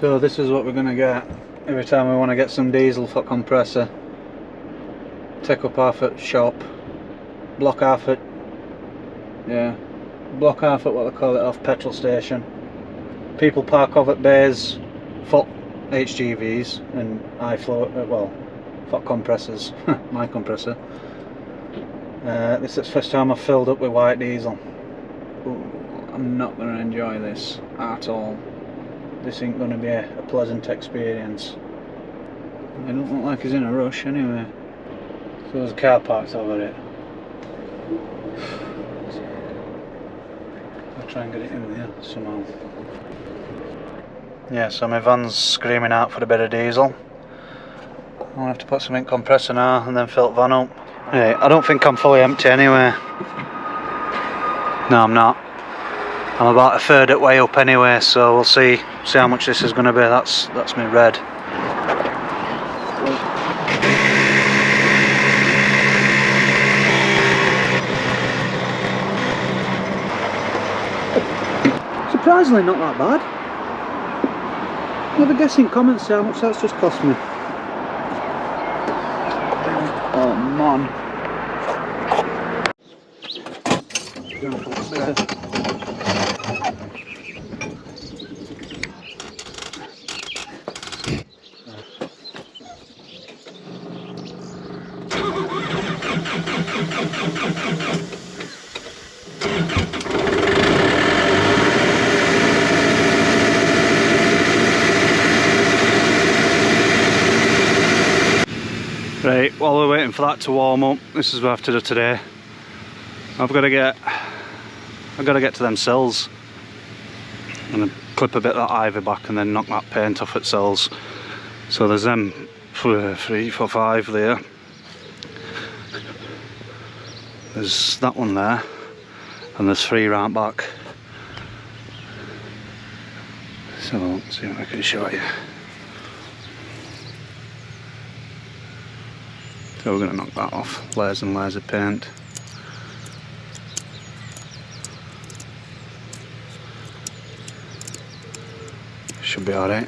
So this is what we're going to get every time we want to get some diesel for compressor. Take up half at shop, block half at, block half at what they call it, off petrol station. People park off at bays for HGVs and high flow, well, for compressors, my compressor. This is the first time I've filled up with white diesel. Ooh, I'm not going to enjoy this at all. This ain't going to be a pleasant experience. It don't look like he's in a rush anyway. So there's a car parked over it. I'll try and get it in there somehow. Yeah, so my van's screaming out for a bit of diesel. I'll have to put some in compressor now and then fill the van up. Hey, I don't think I'm fully empty anyway. No, I'm not. I'm about a third at way up anyway, so we'll see how much this is going to be. That's me red. Surprisingly not that bad. Have a guess in comments how much that's just cost me. Oh man. Right, while we're waiting for that to warm up, this is what I have to do today. I've got to get to them sills. I'm going to clip a bit of that ivy back and then knock that paint off at sills. So there's them 3, 4, 5 there. There's that one there, and there's 3 round back. So let's see if I can show you. So we're going to knock that off, layers and layers of paint. Should be alright.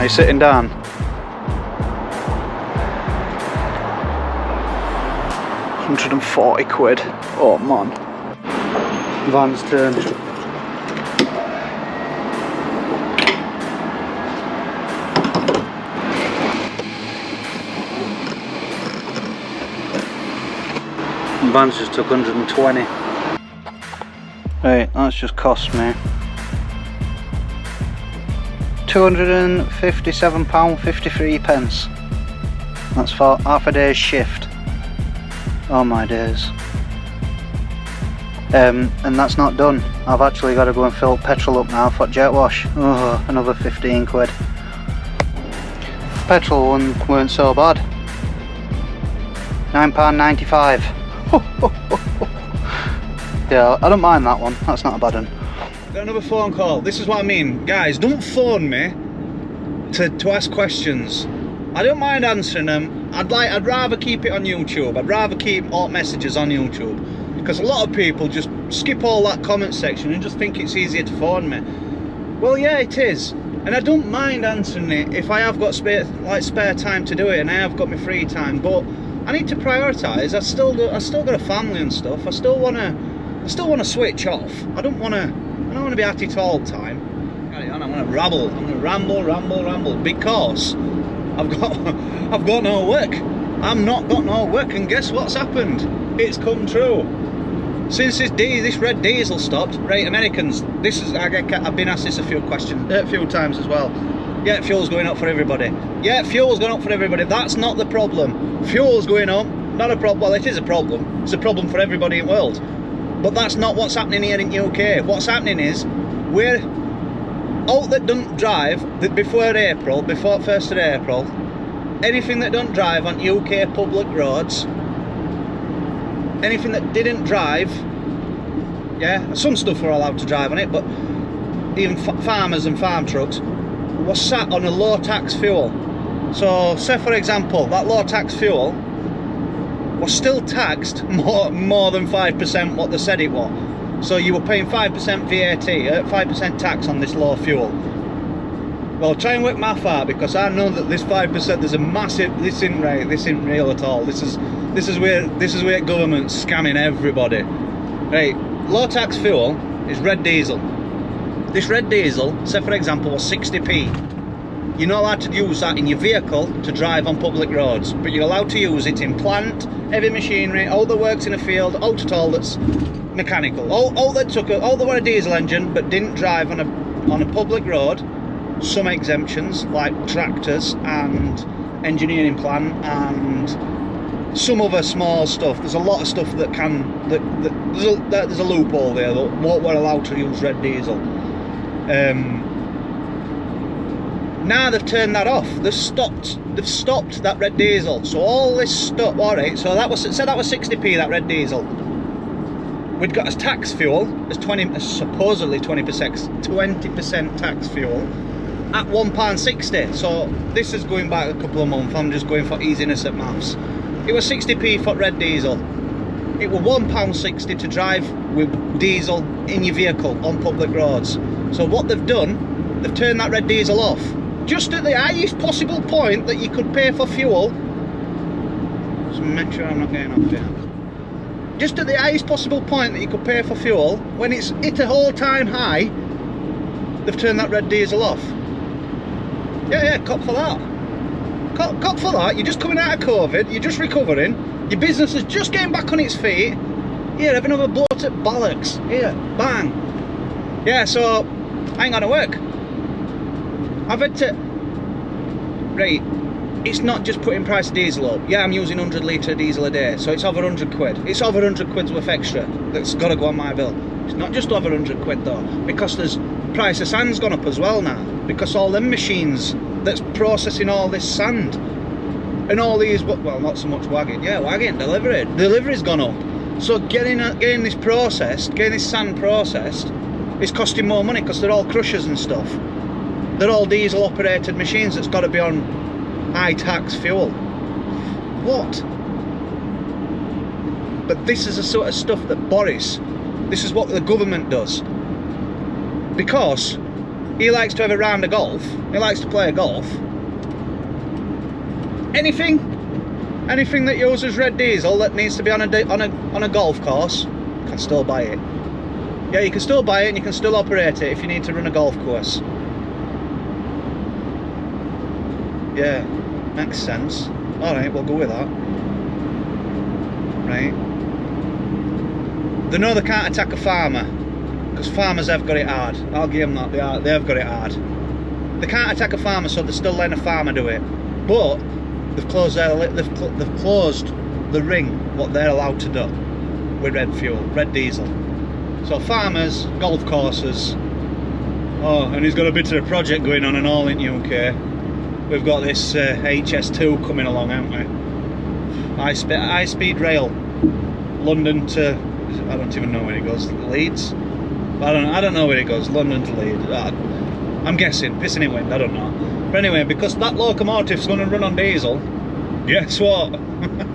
you sitting down? £140. Oh man. Van's turn. Van's just took 120. Right, that's just cost me £257.53. That's for half a day's shift. Oh my days. And that's not done. I've actually got to go and fill petrol up now for jet wash. Oh, another £15. Petrol one weren't so bad. £9.95. Yeah, I don't mind that one. That's not a bad one. Got another phone call. This is what I mean, guys. Don't phone me to ask questions. I don't mind answering them. I'd rather keep it on YouTube. I'd rather keep all messages on YouTube, because a lot of people just skip all that comment section and just think it's easier to phone me. Well, yeah, it is, and I don't mind answering it if I have got spare time to do it, and I have got my free time. But I need to prioritise. I still got a family and stuff. I still wanna switch off. I don't wanna be at it all the time. I want to rabble. I'm gonna ramble because I've got no work. I'm not got no work, and guess what's happened? It's come true. Since this red diesel stopped, right, Americans, I've been asked this a few times as well. Yeah, fuel's going up for everybody. Yeah, fuel's going up for everybody. That's not the problem. Fuel's going up, not a problem. Well, it is a problem. It's a problem for everybody in the world. But that's not what's happening here in UK. What's happening is, we're all that don't drive before 1st of April, anything that don't drive on UK public roads, anything that didn't drive, yeah, some stuff were allowed to drive on it, but even farmers and farm trucks was sat on a low tax fuel. So say for example, that low tax fuel was still taxed more than 5% what they said it was. So you were paying 5% VAT, 5% tax on this low fuel. Well, try and work math out, because I know that this 5%, there's a massive, this isn't right, this isn't real at all. This is where government's scamming everybody. Right, low tax fuel is red diesel. This red diesel, say for example, was 60p. You're not allowed to use that in your vehicle to drive on public roads, but you're allowed to use it in plant, heavy machinery, all that works in a field, out at all that's mechanical, all that were a diesel engine but didn't drive on a public road. Some exemptions like tractors and engineering plant and some other small stuff. There's a lot of stuff that there's a loophole there that what we're allowed to use red diesel. Now they've turned that off. They've stopped that red diesel. So all this stuff. All right. So that was 60p, that red diesel. We'd got as tax fuel as supposedly 20% tax fuel at £1.60. So this is going back a couple of months. I'm just going for easiness at maths. It was 60p for red diesel. It was £1.60 to drive with diesel in your vehicle on public roads. So what they've done, they've turned that red diesel off. Just at the highest possible point that you could pay for fuel. Just make sure I'm not getting off here. Just at the highest possible point that you could pay for fuel, when it's hit a all-time high, they've turned that red diesel off. Yeah, cop for that. Cop for that. You're just coming out of COVID, you're just recovering, your business is just getting back on its feet. Here, have another bloat at bollocks. Here, bang. Yeah, so I ain't gonna work. I've had to. Right, it's not just putting price of diesel up. Yeah, I'm using 100 litre diesel a day, so it's over 100 quid. It's over 100 quid's worth extra that's got to go on my bill. It's not just over 100 quid though, because there's price of sand's gone up as well now, because all them machines that's processing all this sand and all these, well, not so much wagon, yeah, wagon delivery's gone up. So getting this processed, getting this sand processed, is costing more money, because they're all crushers and stuff. They're all diesel operated machines that's got to be on high tax fuel. What? But this is the sort of stuff that this is what the government does. Because he likes to have a round of golf. He likes to play a golf. Anything that uses red diesel that needs to be on a golf course, you can still buy it. Yeah, you can still buy it and you can still operate it if you need to run a golf course. Yeah, makes sense. Alright, we'll go with that. Right. They know they can't attack a farmer, because farmers have got it hard. I'll give them that, they have got it hard. They can't attack a farmer, so they're still letting a farmer do it. But they've closed the ring, what they're allowed to do with red fuel, red diesel. So farmers, golf courses, oh, and he's got a bit of a project going on and all in UK. We've got this HS2 coming along, haven't we? High speed rail, London to, I don't even know where it goes, Leeds? I don't know where it goes, London to Leeds. I'm guessing, pissing in wind, I don't know. But anyway, because that locomotive's going to run on diesel, guess what?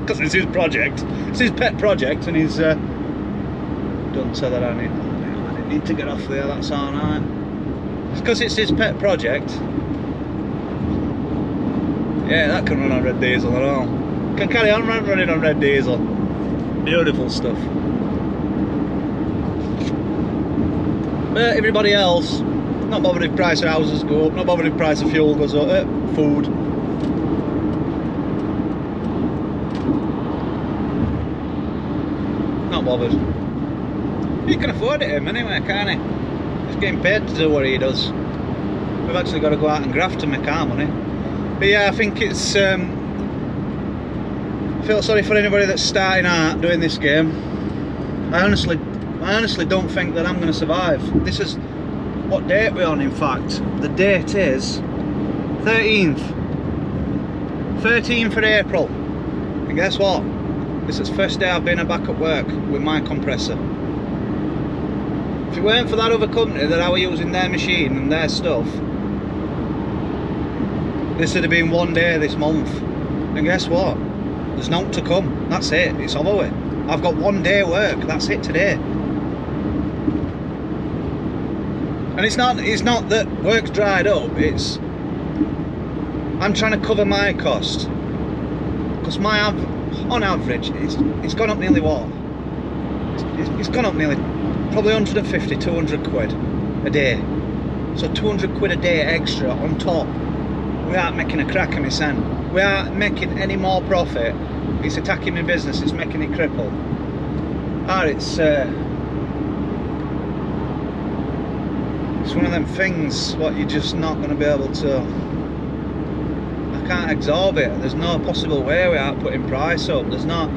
Because it's his project. It's his pet project, and he's... don't say that I didn't need to get off there, that's alright. It's because it's his pet project. Yeah, that can run on red diesel and all. Can carry on running on red diesel. Beautiful stuff. But everybody else, not bothered if price of houses go up, not bothered if price of fuel goes up, food. Not bothered. He can afford it, him, anyway, can't he? He's getting paid to do what he does. We've actually got to go out and graft to make our money. But yeah, I think it's... I feel sorry for anybody that's starting out doing this game. I honestly don't think that I'm going to survive. This is... what date we're on, in fact. The date is 13th of April. And guess what? This is the first day I've been back at work with my compressor. If it weren't for that other company that I were using their machine and their stuff, this would have been one day this month. And guess what? There's none to come. That's it. It's over with. I've got one day work. That's it today. And it's not that work's dried up. It's I'm trying to cover my cost, because my on average it's gone up nearly what? It's gone up nearly probably 150, 200 quid a day. So 200 quid a day extra on top. We aren't making a crack of my cent. We aren't making any more profit. It's attacking my business, it's making it cripple. It's one of them things what you're just not going to be able to... I can't absorb it. There's no possible way without putting price up. There's not...